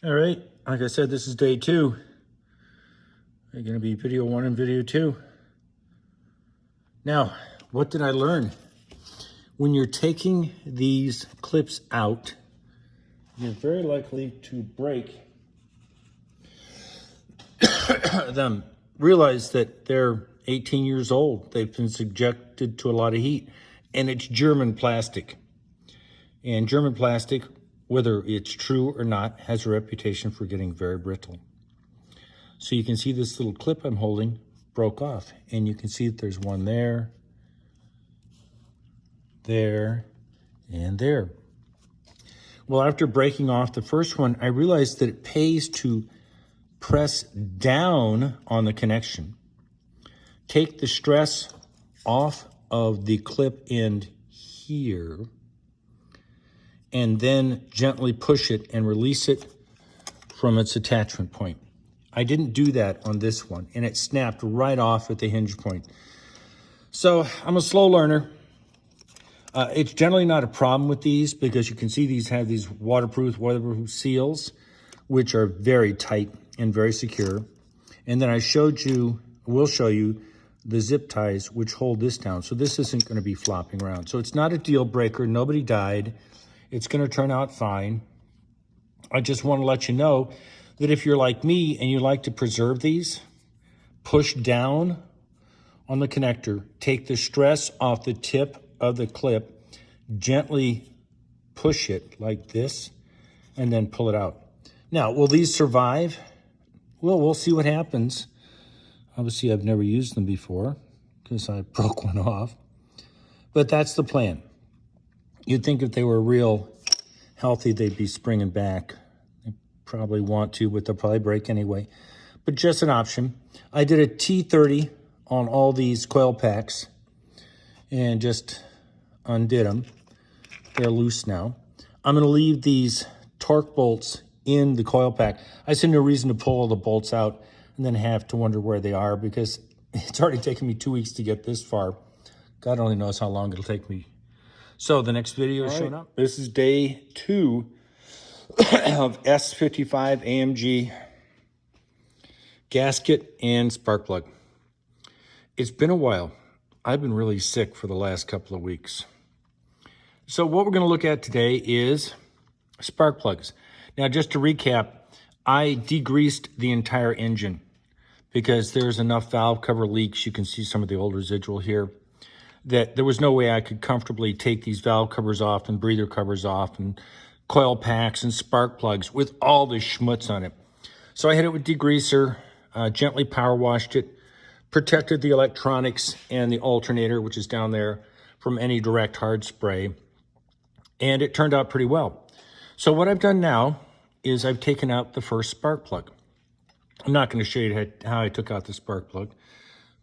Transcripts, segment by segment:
All right, like I said, this is day 2. It's going to be video 1 and video 2. Now, what did I learn? When you're taking these clips out, you're very likely to break them. Realize that they're 18 years old. They've been subjected to a lot of heat, and it's German plastic. And German plastic, whether it's true or not, has a reputation for getting very brittle. So you can see this little clip I'm holding broke off, and you can see that there's one there, there, and there. Well, after breaking off the first one, I realized that it pays to press down on the connection. Take the stress off of the clip end here, and then gently push it and release it from its attachment point. I didn't do that on this one, and it snapped right off at the hinge point. So I'm a slow learner. It's generally not a problem with these because you can see these have these waterproof seals, which are very tight and very secure. And then I will show you the zip ties, which hold this down. So this isn't going to be flopping around. So it's not a deal breaker. Nobody died. It's going to turn out fine. I just want to let you know that if you're like me and you like to preserve these, push down on the connector, take the stress off the tip of the clip, gently push it like this, and then pull it out. Now, will these survive? Well, we'll see what happens. Obviously, I've never used them before because I broke one off, but that's the plan. You'd think if they were real healthy, they'd be springing back. They probably want to, but they'll probably break anyway. But just an option. I did a T30 on all these coil packs and just undid them. They're loose now. I'm going to leave these torque bolts in the coil pack. I see no reason to pull all the bolts out and then have to wonder where they are because it's already taken me 2 weeks to get this far. God only knows how long it'll take me. So the next video is showing up. This is day 2 of S55 AMG gasket and spark plug. It's been a while. I've been really sick for the last couple of weeks. So what we're going to look at today is spark plugs. Now, just to recap, I degreased the entire engine because there's enough valve cover leaks. You can see some of the old residual here, that there was no way I could comfortably take these valve covers off and breather covers off and coil packs and spark plugs with all the schmutz on it. So I hit it with degreaser, gently power washed it, protected the electronics and the alternator, which is down there, from any direct hard spray, and it turned out pretty well. So what I've done now is I've taken out the first spark plug. I'm not going to show you how I took out the spark plug,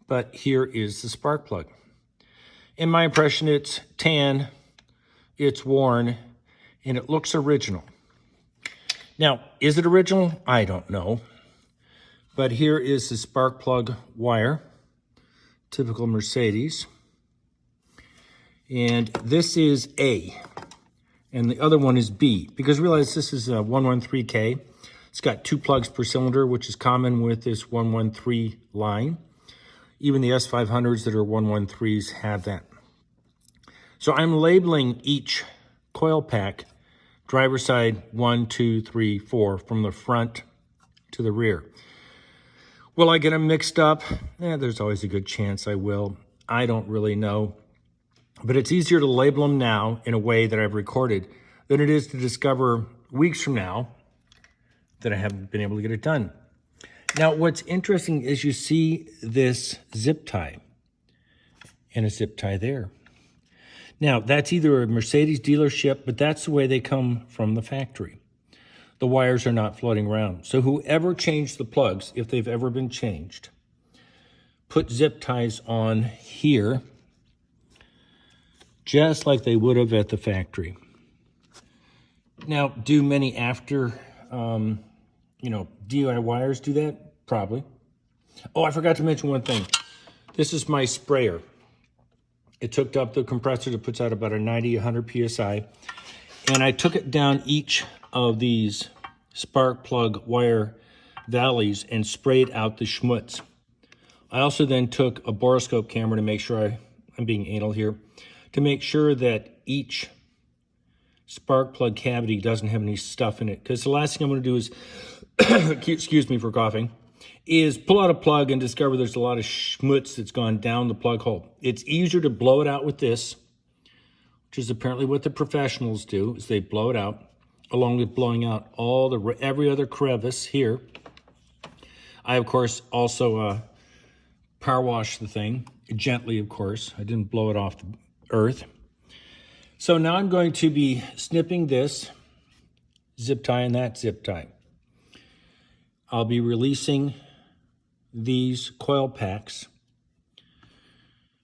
but here is the spark plug. In my impression, it's tan, it's worn, and it looks original. Now, is it original? I don't know. But here is the spark plug wire, typical Mercedes. And this is A, and the other one is B, because realize this is a 113K. It's got 2 plugs per cylinder, which is common with this 113 line. Even the S500s that are 113s have that. So I'm labeling each coil pack driver's side 1, 2, 3, 4 from the front to the rear. Will I get them mixed up? There's always a good chance I will. I don't really know. But it's easier to label them now in a way that I've recorded than it is to discover weeks from now that I haven't been able to get it done. Now, what's interesting is you see this zip tie and a zip tie there. Now, that's either a Mercedes dealership, but that's the way they come from the factory. The wires are not floating around. So whoever changed the plugs, if they've ever been changed, put zip ties on here, just like they would have at the factory. Now, do many after, DIYers do that? Probably. Oh, I forgot to mention one thing. This is my sprayer. It's hooked up to the compressor that puts out about a 90, 100 PSI. And I took it down each of these spark plug wire valleys and sprayed out the schmutz. I also then took a borescope camera to make sure I'm being anal here, to make sure that each spark plug cavity doesn't have any stuff in it. Because the last thing I'm going to do is, excuse me for coughing, is pull out a plug and discover there's a lot of schmutz that's gone down the plug hole. It's easier to blow it out with this, which is apparently what the professionals do, is they blow it out, along with blowing out every other crevice here. I, of course, also power wash the thing, gently, of course. I didn't blow it off the earth. So now I'm going to be snipping this zip tie and that zip tie. I'll be releasing these coil packs,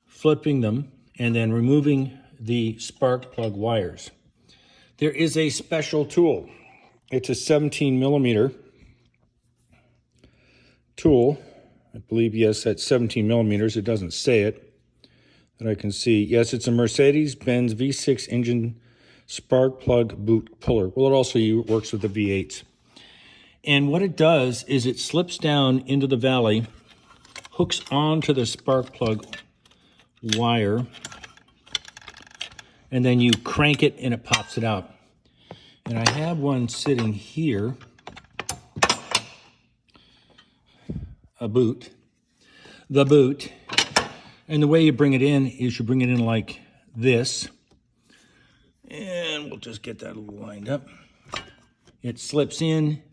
flipping them, and then removing the spark plug wires. There is a special tool. It's a 17 millimeter tool. I believe, yes, that's 17 millimeters. It doesn't say it, that I can see. Yes, it's a Mercedes-Benz V6 engine spark plug boot puller. Well, it also works with the V8s. And what it does is it slips down into the valley, hooks onto the spark plug wire, and then you crank it and it pops it out. And I have one sitting here, the boot. And the way you bring it in is you bring it in like this. And we'll just get that a little lined up. It slips in,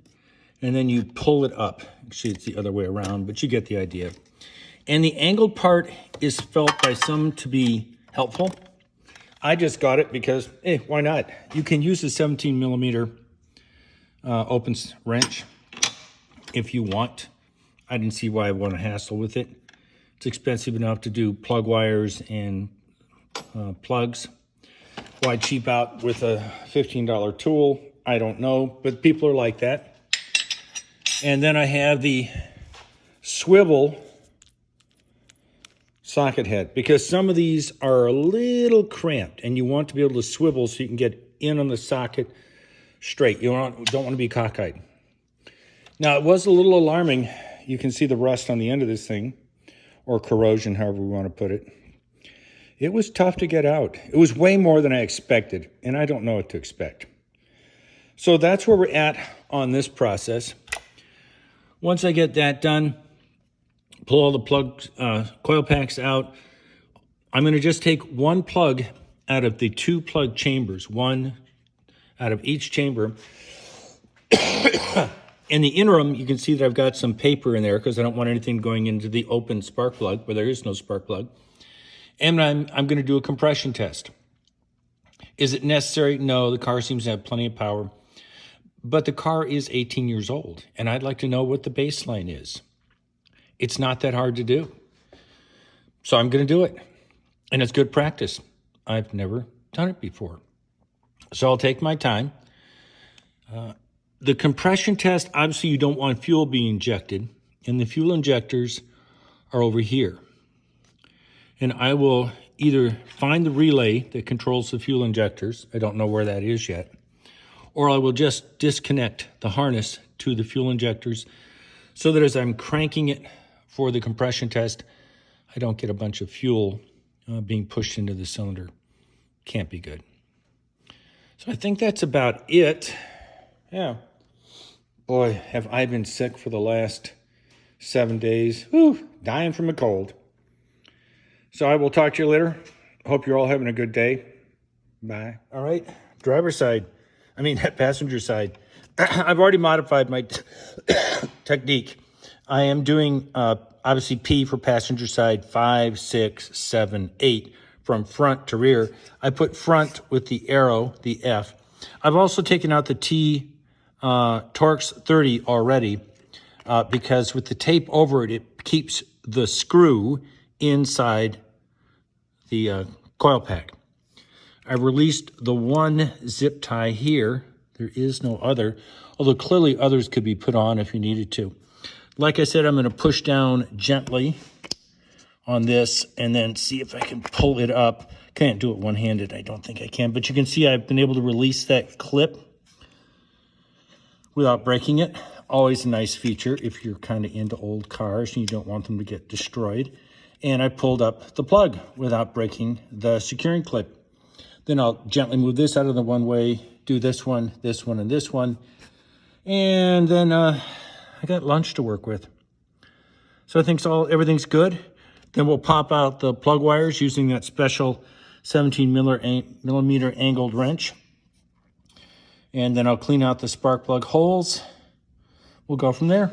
and then you pull it up. Actually, it's the other way around, but you get the idea. And the angled part is felt by some to be helpful. I just got it because, hey, why not? You can use a 17 millimeter open wrench if you want. I didn't see why I want to hassle with it. It's expensive enough to do plug wires and plugs. Why cheap out with a $15 tool? I don't know, but people are like that. And then I have the swivel socket head, because some of these are a little cramped and you want to be able to swivel so you can get in on the socket straight. You don't want to be cockeyed. Now, it was a little alarming. You can see the rust on the end of this thing, or corrosion, however we want to put it. It was tough to get out. It was way more than I expected, and I don't know what to expect. So that's where we're at on this process. Once I get that done, pull all the coil packs out. I'm going to just take one plug out of the two plug chambers, one out of each chamber. In the interim, you can see that I've got some paper in there because I don't want anything going into the open spark plug where there is no spark plug. And I'm going to do a compression test. Is it necessary? No, the car seems to have plenty of power. But the car is 18 years old, and I'd like to know what the baseline is. It's not that hard to do. So I'm going to do it. And it's good practice. I've never done it before. So I'll take my time. The compression test, obviously you don't want fuel being injected, and the fuel injectors are over here. And I will either find the relay that controls the fuel injectors, I don't know where that is yet, or I will just disconnect the harness to the fuel injectors so that as I'm cranking it for the compression test, I don't get a bunch of fuel being pushed into the cylinder. Can't be good. So I think that's about it. Yeah. Boy, have I been sick for the last 7 days. Whew, dying from a cold. So I will talk to you later. Hope you're all having a good day. Bye. All right, passenger side. I've already modified my technique. I am doing, obviously, P for passenger side, 5, 6, 7, 8, from front to rear. I put front with the arrow, the F. I've also taken out the T Torx 30 already because with the tape over it, it keeps the screw inside the coil pack. I released the one zip tie here. There is no other, although clearly others could be put on if you needed to. Like I said, I'm going to push down gently on this and then see if I can pull it up. Can't do it one-handed. I don't think I can, but you can see I've been able to release that clip without breaking it. Always a nice feature if you're kind of into old cars and you don't want them to get destroyed. And I pulled up the plug without breaking the securing clip. Then I'll gently move this out of the one way, do this one, and this one. And then I got lunch to work with. So I think everything's good. Then we'll pop out the plug wires using that special 17 millimeter angled wrench. And then I'll clean out the spark plug holes. We'll go from there.